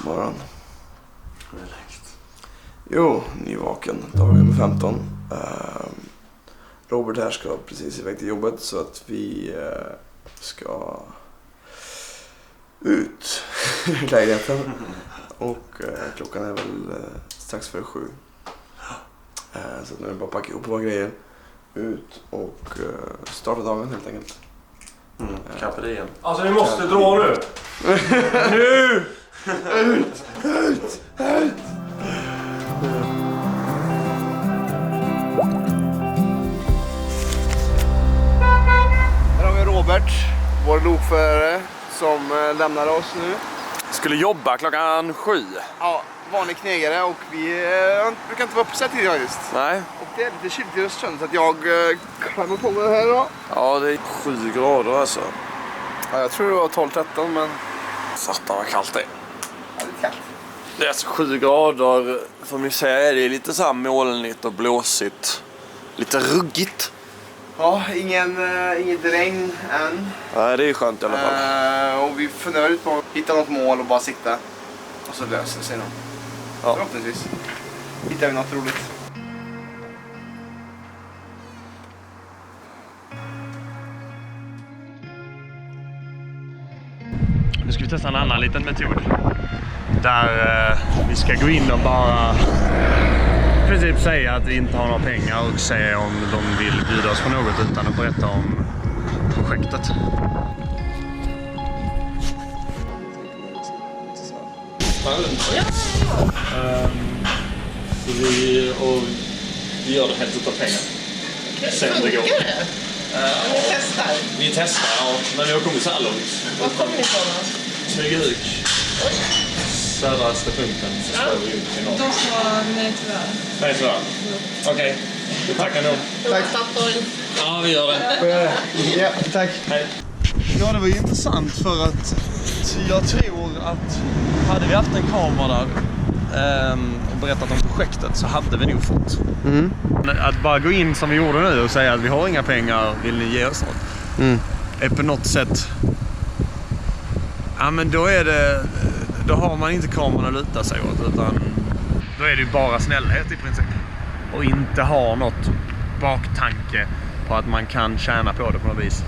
Morgon. Jo, nyvaken. Dag nummer 15. Robert här ska precis iväg till jobbet så att vi ska ut ur lägenheten. Och klockan är väl strax före 7. Så nu är det bara att packa ihop våra grejer. Ut och starta dagen helt enkelt. Kapper igen. Alltså ni måste dra nu! Nu! Ut! Här har vi Robert, vår lokförare, som lämnar oss nu. Skulle jobba klockan 7. Ja, vanlig knegare och vi brukar inte vara på så tidigt faktiskt. Nej. Och det är lite kyligt i Östersund så att jag klämmer på mig här då. Ja, det är 7 grader alltså. Ja, jag tror det var 12-13 men... Satan vad kallt det är. Ja, det är kallt. Det är alltså 7 grader, som ni säger, det är lite så här molnigt och blåsigt. Lite ruggigt. Ja, inget regn än. Nej, det är skönt i alla fall. Och vi funderar ut på att hitta något mål och bara sikta. Och så löser det sig nog. Ja. Förhoppningsvis. Hittar vi något roligt. Nu ska vi testa en annan liten metod. Där vi ska gå in och bara i princip säga att vi inte har några pengar och säga om de vill bjuda oss på något utan att berätta om projektet. Så vi gör det helt utan pengar. Se om det går. Ni testar? Vi testar, ja. Men vi har kommit så här långt. Var kommer ni ifrån då? Smygehuk. Södraste punkten. Så står vi ut i norr. De sa nej tyvärr. Nej tyvärr. Okej. Vi tackar nog. Tack. Ja, vi gör det. Ja, tack. Hej. Ja, det var ju intressant för att jag tror att Hade vi haft en kamera där och berättat om projektet så hade vi nog fått. Att bara gå in som vi gjorde nu och säga att vi har inga pengar, vill ni ge oss något? Är på något sätt... Ja, men då har man inte kameran att luta sig åt, utan då är det ju bara snällhet i princip. Och inte ha något baktanke på att man kan tjäna på det på något vis.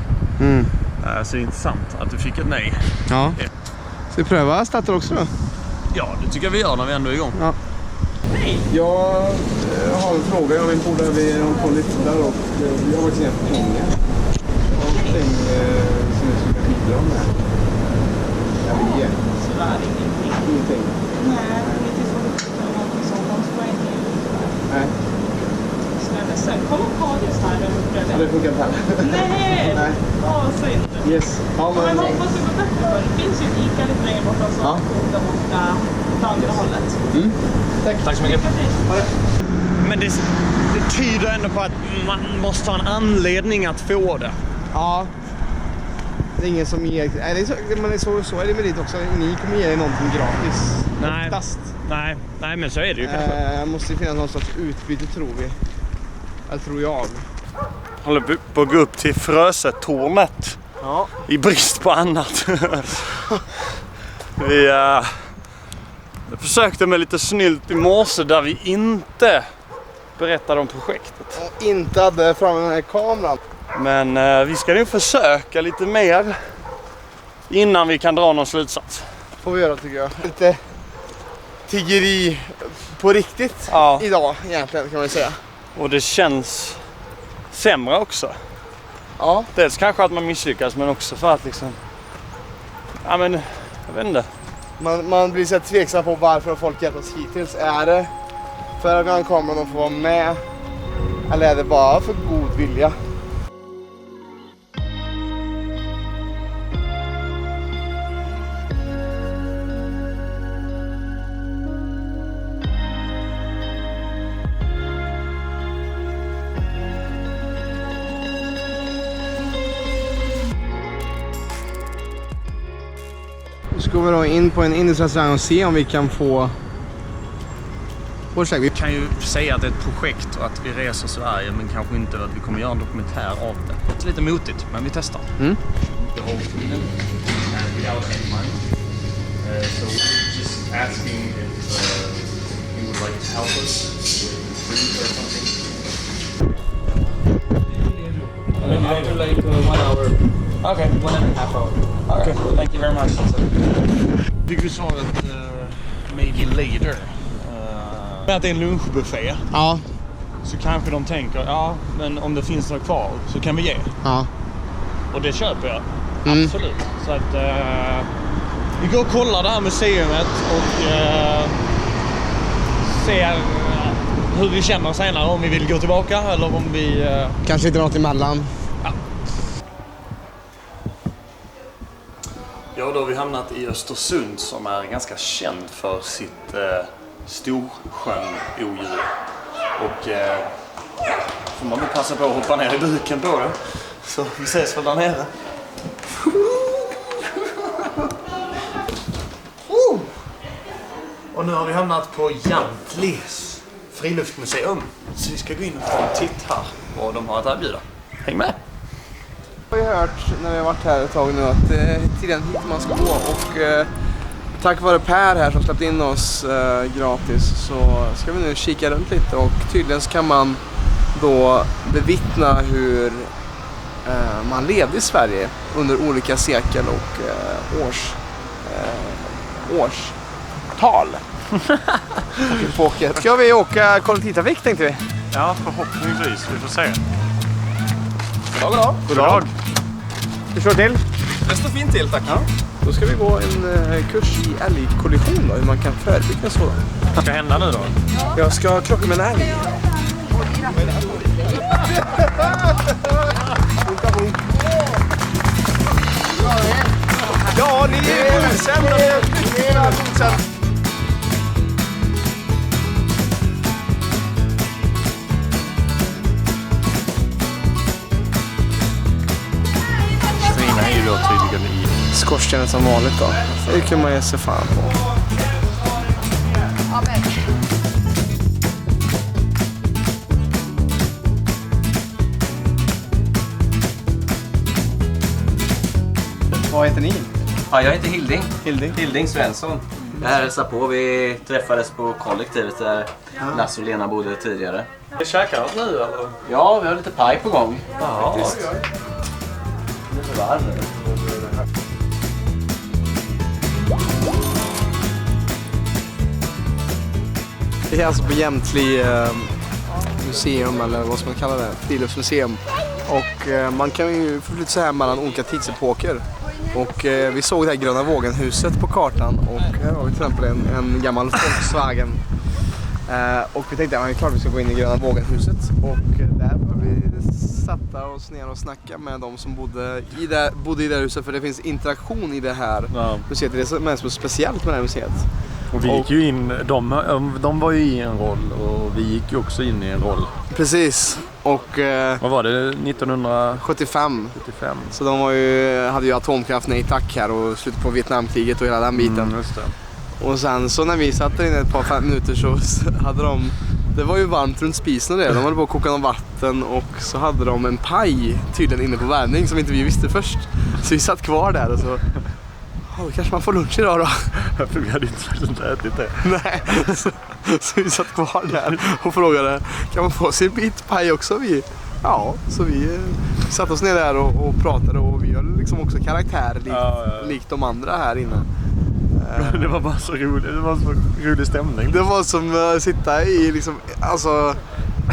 Så det är intressant att du fick ett nej. Ja. Ska vi pröva starta också då? Ja, det tycker jag vi gör när vi ändå är igång. Ja. Jag har en fråga. Jag vill bo där vi har på listor och vi har faktiskt inga pengar. Någonting som vi ska bidra med. Jag vill ge. Tyvärr Ingenting. Nej, vi får någonting som de får inte Nej. sen kommer Paris här och Ja, det funkar inte heller. Nej! Nej. Åh, synd. Yes. Ja, Men men... jag hoppas det går bättre för det finns ju ett Ica lite längre borta så Ja. där borta åt andra hållet. Tack så mycket. Ha det. Men det tyder ändå på att man måste ha en anledning att få det. Ja. Det är ingen som ger... Nej, det är så är det med dit också. Ni kommer ge någonting gratis. Nej. Oftast. Nej, men så är det ju kanske. Måste ju finnas någon sorts utbyte, tror vi. Eller tror jag. Håller på att gå upp till Frösetornet. Ja. I brist på annat. Vi försökte med lite snylt i morse där vi inte berättade om projektet. Och inte hade fram den här kameran. Men vi ska nog försöka lite mer innan vi kan dra någon slutsats. Får vi göra, tycker jag. Lite tiggeri på riktigt idag egentligen, kan man säga. Och det känns sämre också. Ja. Dels kanske att man misslyckas, men också för att liksom... Ja, men jag vet inte. Man blir så tveksam på varför folk hjälpt oss hittills. Är det för att vi har en kamera och får vara med? Eller är det bara för god vilja? Nu ska vi då in på en indisk restaurang och se om vi kan få... Vi kan ju säga att det är ett projekt och att vi reser Sverige, men kanske inte att vi kommer göra en dokumentär av det. Det är lite motigt, men vi testar. The whole Sweden and without any money. So just asking if you would like to help us with food or something. After like 1 hour. Okay. 1.5 hour. Okay. Thank you very much. Du sa att maybe later. Att det är en lunchbuffé. Ja. Så kanske de tänker, ja, men om det finns något kvar så kan vi ge. Ja. Och det köper jag. Absolut. Så att vi går och kollar det här museumet och ser hur vi känner senare, om vi vill gå tillbaka eller om vi... Kanske inte något emellan. Ja, då har vi hamnat i Östersund som är ganska känd för sitt Storsjön-odjur. Och får man väl passa på att hoppa ner i duken på det. Så vi ses väl där nere. Och nu har vi hamnat på Jantlis friluftsmuseum. Så vi ska gå in och ta en titt här vad de har att erbjuda. Häng med! Jag har hört när vi har varit här ett tag nu att det är tiden hit man ska gå och tack vare Per här som släppt in oss gratis så ska vi nu kika runt lite och tydligen så kan man då bevittna hur man levde i Sverige under olika sekel och årstal. Ska vi åka kollektivtrafik tänkte vi? Ja, förhoppningsvis. Vi får se. God dag. Du kör till? Det står fint till, tack. Ja. Då ska vi gå en kurs i älgkollision då, hur man kan förebygga en sådan. Vad ska hända nu då? Jag ska krocka med en älg. Ja, ni är godkända. Svina är ju då tydligen i skorstenen som vanligt då. Det kan man ge sig fan på. Vad heter ni? Ja, jag heter Hilding. Hilding Svensson. Jag hälsar på. Vi träffades på kollektivet där Lasse och Lena bodde tidigare. Vi käkar något nu eller? Ja, vi har lite paj på gång. Ja. Det är så varmt nu. Det är alltså på Jämtli museum eller vad ska man kalla det? Friluftsmuseum. Och man kan ju förflytta sig här mellan olika tidsepoker. Och vi såg det här Gröna Vågen-huset på kartan och här har vi till exempel en gammal Volkswagen. Och vi tänkte att det är klart vi ska gå in i Gröna Vågen-huset. Och där har vi satta oss ner och snacka med de som bodde i det här huset, för det finns interaktion i det här museet. Det är så mest speciellt med det här museet. Och vi gick ju in, de var ju i en roll och vi gick ju också in i en roll. Precis. Och vad var det? 1975. Så de hade ju atomkraft nej tack här och slutet på Vietnamkriget och hela den biten. Just det. Och sen så när vi satt där inne ett par 5 minuter så hade de, det var ju varmt runt spisen och det. De hade bara kokat om vatten och så hade de en paj tydligen inne på värmning som inte vi visste först. Så vi satt kvar där och så då kanske man får lunch idag då. För vi hade inte ätit det. Nej, så vi satt kvar där och frågade, kan man få sin bit paj också? Ja, så vi satt oss ner där och pratade och vi har liksom också karaktär likt de andra här inne. Det var bara så roligt, det var så rolig stämning. Det var som att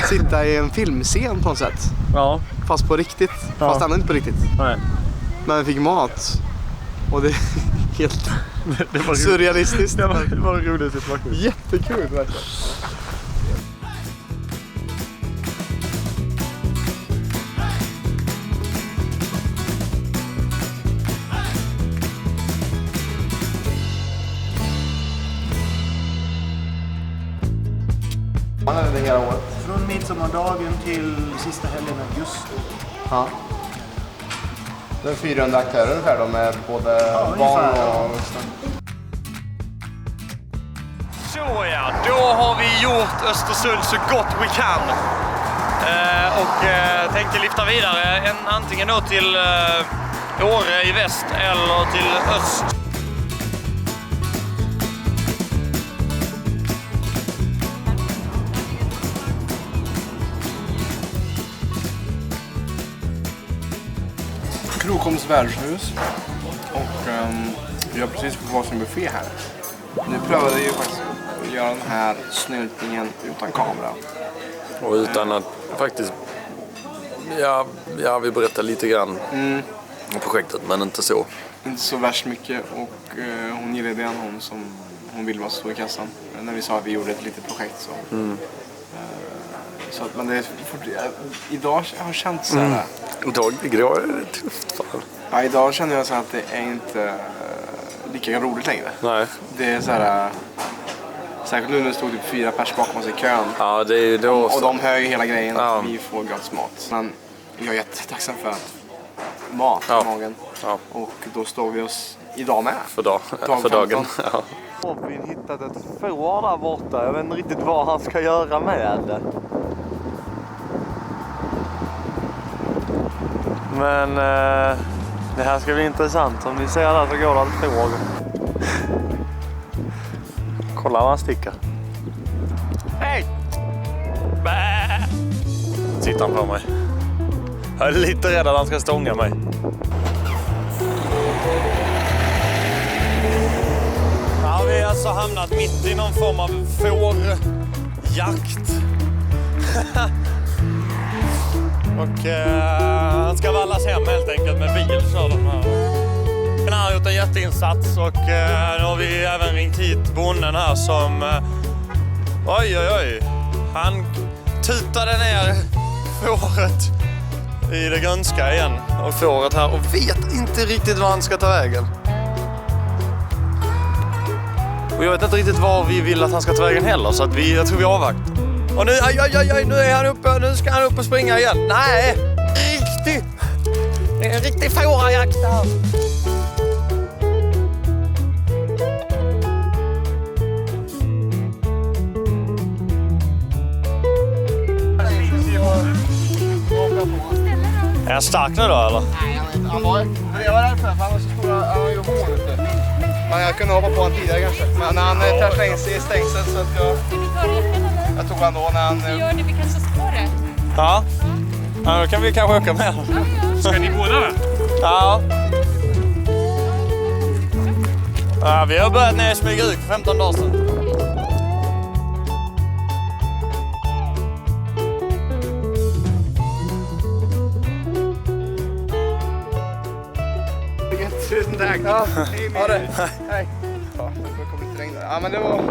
sitta i en filmscen på något sätt. Ja. Fast på riktigt, fast ändå inte på riktigt. Nej. Men vi fick mat. Och det är helt surrealistiskt. Det var en rolig situation. Jättekul verkligen. Man är det hela året. Från midsommardagen till sista helgen i augusti. Ja. Det är 400 aktörer ungefär då med både barn och vuxna. Så ja, då har vi gjort Östersund så gott vi kan. Och tänkte lyfta vidare antingen då till Åre i väst eller till öst. Stockholms värdshus. Och vi har precis fått varsin buffé här. Nu prövade vi ju faktiskt att göra den här snyltningen utan kamera. Och utan att faktiskt... Ja, vi berättar lite grann om projektet, men inte så. Inte så värst mycket, och hon gillade det, hon som hon ville vara stå i kassan. När vi sa att vi gjorde ett litet projekt så. Så att, men det är idag har jag känt så här. Idag är det tufft fan. Ja, idag känner jag så att det är inte lika roligt längre. Nej. Det är så här. Särskilt nu när det stod typ 4 pers bakom oss i kön. Ja, det är då. Och de hör ju hela grejen Ja. att vi får gratis mat. Men jag är jättetacksam för att mat i magen. Ja. Och då står vi oss idag med. För dagen. 15. Ja. Robin hittat ett får där borta. Jag vet inte riktigt vad han ska göra med det. Men det här ska bli intressant. Om ni ser där så går det ett får. Kolla vad han sticker. Hej! Bä! Tittar han på mig. Jag är lite rädd att han ska stånga mig. Ja, vi har alltså hamnat mitt i någon form av fårjakt. Och han ska vallas hem helt enkelt med bil, så de här. Han har gjort en jätteinsats, och nu har vi även ringt hit bonden här som... Oj. Han tutade ner fåret i det grönska igen. Och fåret här, och vet inte riktigt var han ska ta vägen. Och jag vet inte riktigt var vi vill att han ska ta vägen heller, så att jag tror vi avvaktar. Och nu, nu är han uppe, nu ska han upp och springa igen. Nej, det är en riktig fårajakt här. Är han stark nu då, eller? Nej, jag vet inte. Jag var rädd för han var så stora, han har ju hål ute. Men jag kunde hoppa på honom tidigare kanske. Men när han trashade in sig i stängsel så att jag tog han då när han... Vi gör det, vi kastar spåret. Ja. Ja, då kan vi kanske åka med. Ska ni båda med? Ja. Ja, vi har börjat ner i Smygeruk för 15 dagar sedan. Tusen tack. Ja, det. Hej. Ja, det kommer lite regn där. Ja, men det var...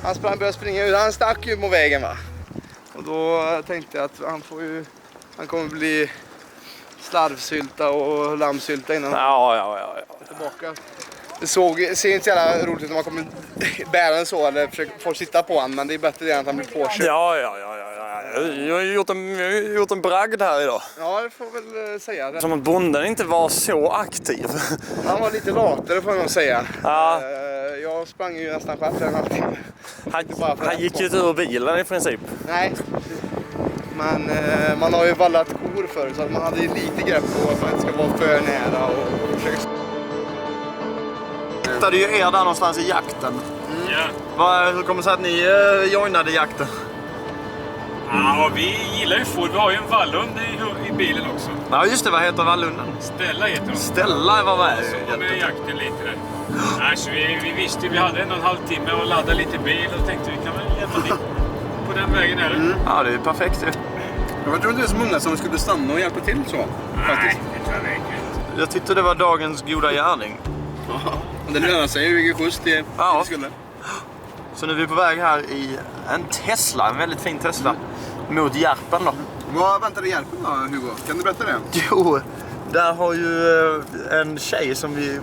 Han började springa ut. Han stack ju på vägen, va. Och då tänkte jag att han kommer bli slarvsylta och lammsylta innan han Ja. tillbaka. Det ser inte så jävla roligt ut när man kommer bära den så eller får sitta på han, men det är bättre än att han blir påkörd. Ja. Jag har gjort en bragd här idag. Ja, det får väl säga. Som att bonden inte var så aktiv. Han var lite latare får jag nog säga. Ja. Jag sprang ju nästan själv för en halvtimme. Han gick ju ut ur bilen i princip. Nej, men man har ju vallat kor förr så att man hade ju lite grepp på att man inte ska vara för nära och försöka... Jag hittade ju er där någonstans i jakten. Ja. Hur kommer det sig att ni joinade jakten? Ja, vi gillar ju får. Vi har ju en vallhund i bilen också. Ja, just det. Vad heter vallunden? Stella heter hon. Stella var med. Så var med i jakten lite där. Alltså, vi visste ju, vi hade 1,5 timme och ladda lite bil och tänkte vi kan väl hjälpa till på den vägen här. Ja, det är perfekt. Jag tror inte det är så många som skulle stanna och hjälpa till så. Nej, det tror jag inte. Jag tyckte det var dagens goda gärning. Ja, det lönar sig ju vilken skjuts det skulle. Så nu är vi på väg här i en Tesla, en väldigt fin Tesla, mot Järpen då. Vad väntar i Järpen då, Hugo? Kan du berätta det? Jo, där har ju en tjej som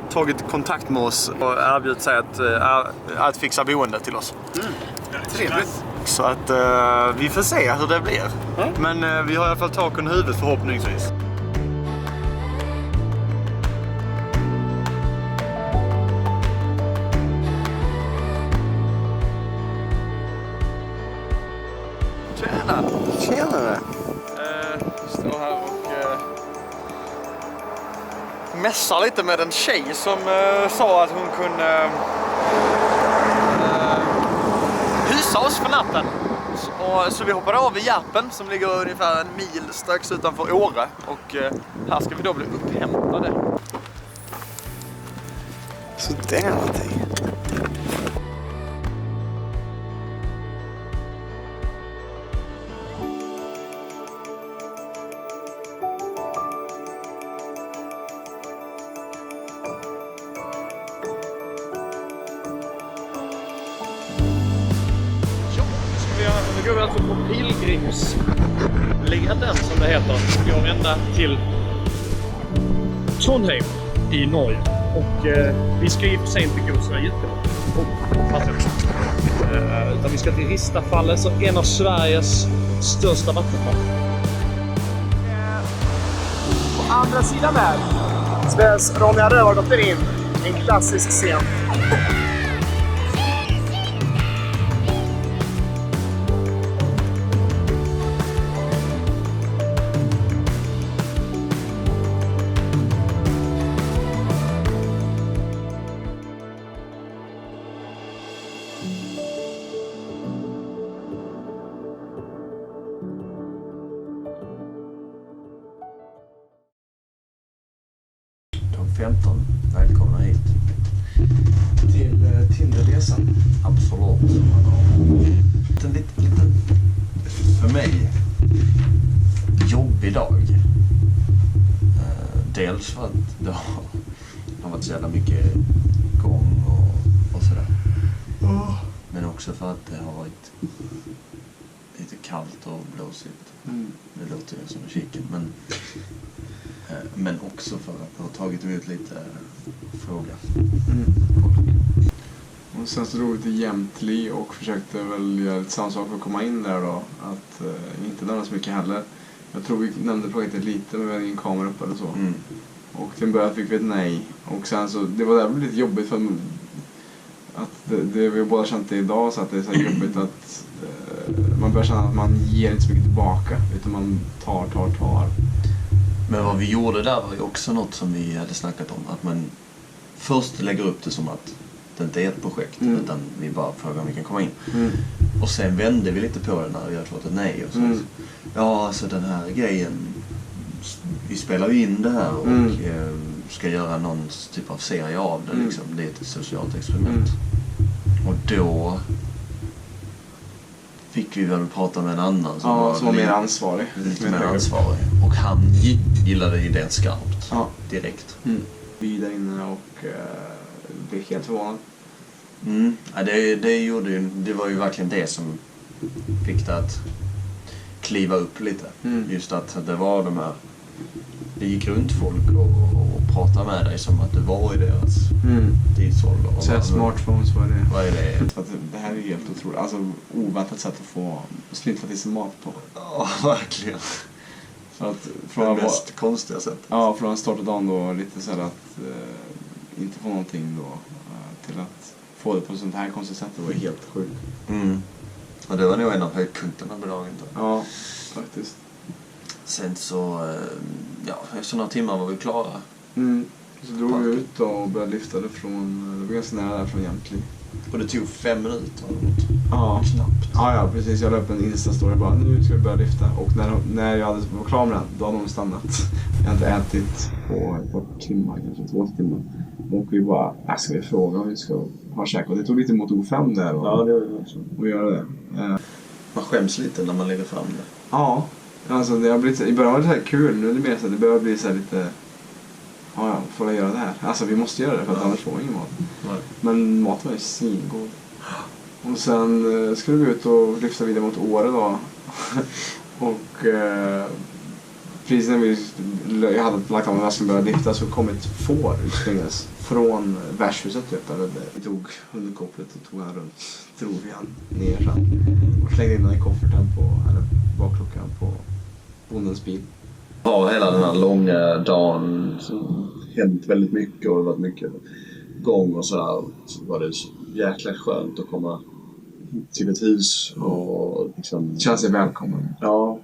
tagit kontakt med oss och erbjudit sig att fixa boende till oss. Trevligt. Så att vi får se hur det blir. Men vi har i alla fall tak under huvudet förhoppningsvis. Tjenare. Står här och Mässar lite med en tjej som sa att hon kunde hysa oss för natten. ut. Och, så vi hoppade av i Järpen som ligger ungefär en mil strax utanför Åre. Och här ska vi då bli upphämtade. Så det är någonting. Nu går vi alltså på pilgrimsleden som det heter. Vi går ända till Trondheim i Norge. Och vi ska i och för sig inte gå så jättelångt. Utan vi ska till Ristafallet, så en av Sveriges största vattenfall. På andra sidan där spelas Ronja Rövardotter in. En klassisk scen. De 15, välkomna hit. Till Tinderresan. Absolut. Lite, för mig, jobbig dag. Dels för att det har varit så jävla mycket gång och sådär. Men också för att det har varit lite kallt och blåsigt. Det låter ju som en chicken, men också för att det har tagit ut lite fråga. Och sen så drog vi till Jämtli och försökte väl göra lite samma sak för att komma in där då. Att inte nämna så mycket heller. Jag tror vi nämnde projektet lite, men vi hade ingen kamera upp eller så. Och till en början fick vi ett nej. Och sen så, det var där lite jobbigt för att det vi båda känt det idag, så att det är så jobbigt att man börjar känna att man ger inte så mycket tillbaka, utan man tar. Men vad vi gjorde där var ju också något som vi hade snackat om. Att man först lägger upp det som att det inte är ett projekt, utan vi bara frågar om vi kan komma in. Och sen vände vi lite på det när vi hade fått ett nej. Och så. Ja, alltså den här grejen, vi spelar ju in det här och ska göra någon typ av serie av det. Liksom. Det är ett socialt experiment. Och då fick vi väl prata med en annan som var mer ansvarig. Lite mer ansvarig. Och han gillade idén skarpt. Direkt. Vi där inne och blev helt förvånad. Ja, det var ju verkligen det som fick det att kliva upp lite. Just att det var de här, det gick runt folk och pratade med dig som att det var i deras tidsålder. Så smartphones, vad är det? För att det här är helt otroligt. Alltså oväntat sätt att få snittla till sig mat på. Ja, verkligen. För att från det mest konstiga sätt. Ja, från att starta dagen då lite så här att inte få någonting då till att få det på sånt här konstigt sätt. Det var helt sjukt. Ja, det var nog en av höjdpunkterna på dagen då. Ja, faktiskt. Sen så, efter några timmar var vi klara. Så drog vi ut och började lyfta det från, det var ganska nära där från Jämtli. Och det tog 5 minuter. Ja, knappt. Ja, precis. Jag la upp en Insta-story och bara, nu ska vi börja lyfta. Och när jag hade var klar med den, då hade de stannat. Jag hade inte ätit på ett par timmar, kanske 2 timmar. Och vi bara, ska vi fråga om vi ska ha käk? Och det tog lite mot O5 där. Ja, det var det också. Och göra det. Man skäms lite när man lägger fram det. Ja, alltså det har blivit, i början var det så här kul. Nu är det mer så att det börjar bli så här lite, ja, får jag göra det här? Alltså vi måste göra det för att annars får vi ingen mat. Nej. Men maten var ju svingod. Och sen skulle vi ut och lyfta vidare mot Åre då. Och precis när jag hade lagt av med väskan och började lyfta så kom ett får utspringas från värdshuset typ. Vi tog hundkopplet och tog han runt. Drog vi han ner sen. Och slängde in den i kofferten eller bakluckan på bondens bil. Ja, hela den här långa dagen så hänt väldigt mycket och det varit mycket gång och sådär. Så var det så jäkla skönt att komma till ett hus och liksom... Känns sig välkommen. Ja,